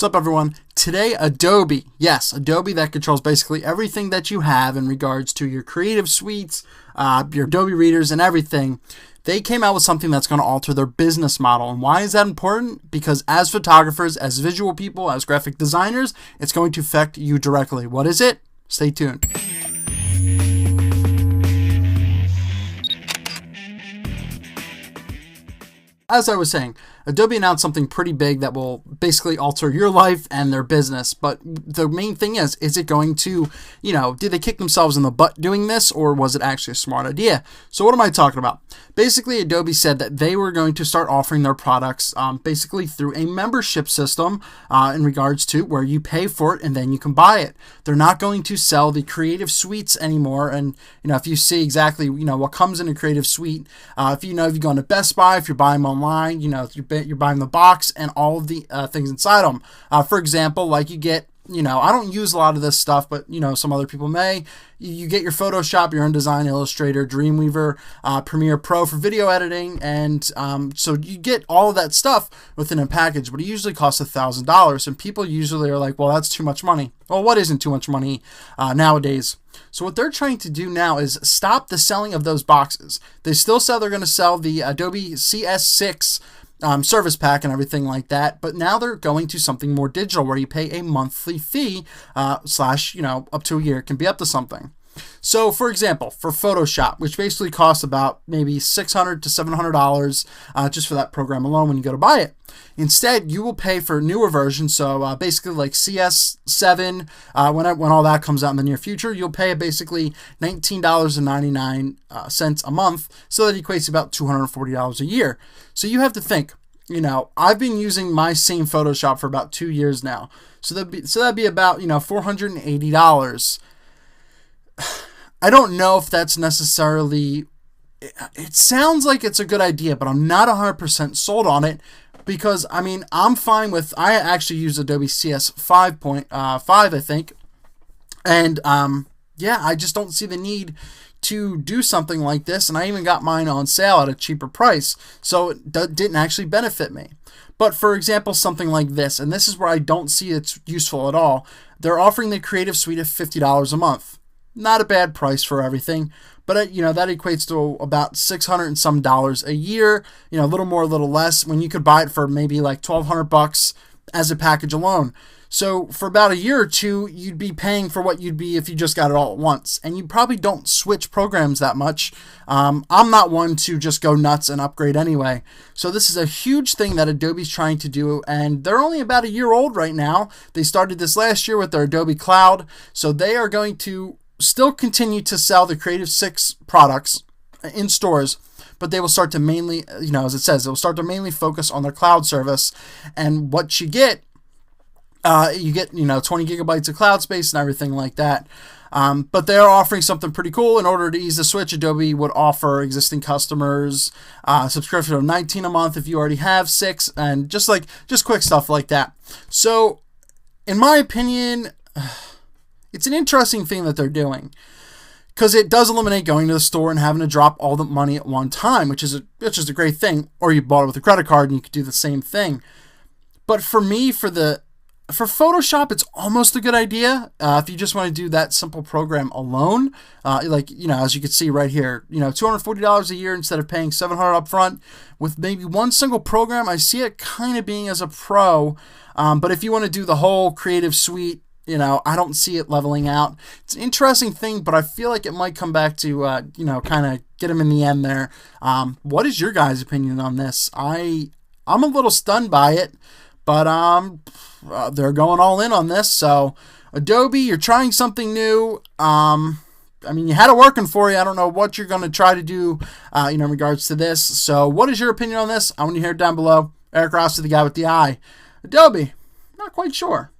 What's up, everyone? Today, Adobe. Yes, Adobe that controls basically everything that you have in regards to your creative suites, your Adobe readers, and everything. They came out with something that's going to alter their business model. And why is that important? Because as photographers, as visual people, as graphic designers, it's going to affect you directly. What is it? Stay tuned. As I was saying, Adobe announced something pretty big that will basically alter your life and their business. But the main thing is it going to, did they kick themselves in the butt doing this, or was it actually a smart idea? So what am I talking about? Basically, Adobe said that they were going to start offering their products basically through a membership system in regards to where you pay for it and then you can buy it. They're not going to sell the creative suites anymore. And, if you see exactly, what comes in a creative suite, if you go into Best Buy, if you're buying them online, you're buying the box and all of the things inside them. For example, like you get, I don't use a lot of this stuff, but, some other people may. You get your Photoshop, your InDesign, Illustrator, Dreamweaver, Premiere Pro for video editing. And so you get all of that stuff within a package, but it usually costs $1,000. And people usually are like, well, that's too much money. Well, what isn't too much money nowadays? So what they're trying to do now is stop the selling of those boxes. They still sell, they're going to sell the Adobe CS6 service pack and everything like that, but now they're going to something more digital where you pay a monthly fee slash, up to a year. It can be up to something. So, for example, for Photoshop, which basically costs about maybe $600 to $700 just for that program alone when you go to buy it. Instead, you will pay for newer versions. So basically like CS7, when all that comes out in the near future, you'll pay basically $19.99 a month. So that equates to about $240 a year. So you have to think, I've been using my same Photoshop for about 2 years now. So that'd be about, $480. I don't know if that's necessarily, it sounds like it's a good idea, but I'm not 100% sold on it because, I'm fine with, I actually use Adobe CS 5.5, I think. And, I just don't see the need to do something like this. And I even got mine on sale at a cheaper price. So it didn't actually benefit me. But for example, something like this, and this is where I don't see it's useful at all. They're offering the Creative Suite at $50 a month. Not a bad price for everything, but that equates to about $600 and some a year, a little more, a little less, when you could buy it for maybe like $1,200 as a package alone. So for about a year or two, you'd be paying for what you'd be if you just got it all at once. And you probably don't switch programs that much. I'm not one to just go nuts and upgrade anyway. So this is a huge thing that Adobe's trying to do. And they're only about a year old right now. They started this last year with their Adobe Cloud. So they are going to still continue to sell the Creative 6 products in stores, but they will start to mainly, as it says, they'll start to mainly focus on their cloud service. And what you get 20 gigabytes of cloud space and everything like that. But they're offering something pretty cool. In order to ease the switch, Adobe would offer existing customers a subscription of $19 a month if you already have 6, and just quick stuff like that. So, in my opinion, it's an interesting thing that they're doing because it does eliminate going to the store and having to drop all the money at one time, which is a great thing. Or you bought it with a credit card and you could do the same thing. But for me, for Photoshop, it's almost a good idea if you just want to do that simple program alone. As you can see right here, $240 a year instead of paying $700 up front with maybe one single program. I see it kind of being as a pro. But if you want to do the whole creative suite, I don't see it leveling out. It's an interesting thing, but I feel like it might come back to, kind of get him in the end there. What is your guys' opinion on this? I'm a little stunned by it, but they're going all in on this. So Adobe, you're trying something new. You had it working for you. I don't know what you're going to try to do, in regards to this. So what is your opinion on this? I want to hear it down below. Eric Rossi, the guy with the eye. Adobe, not quite sure.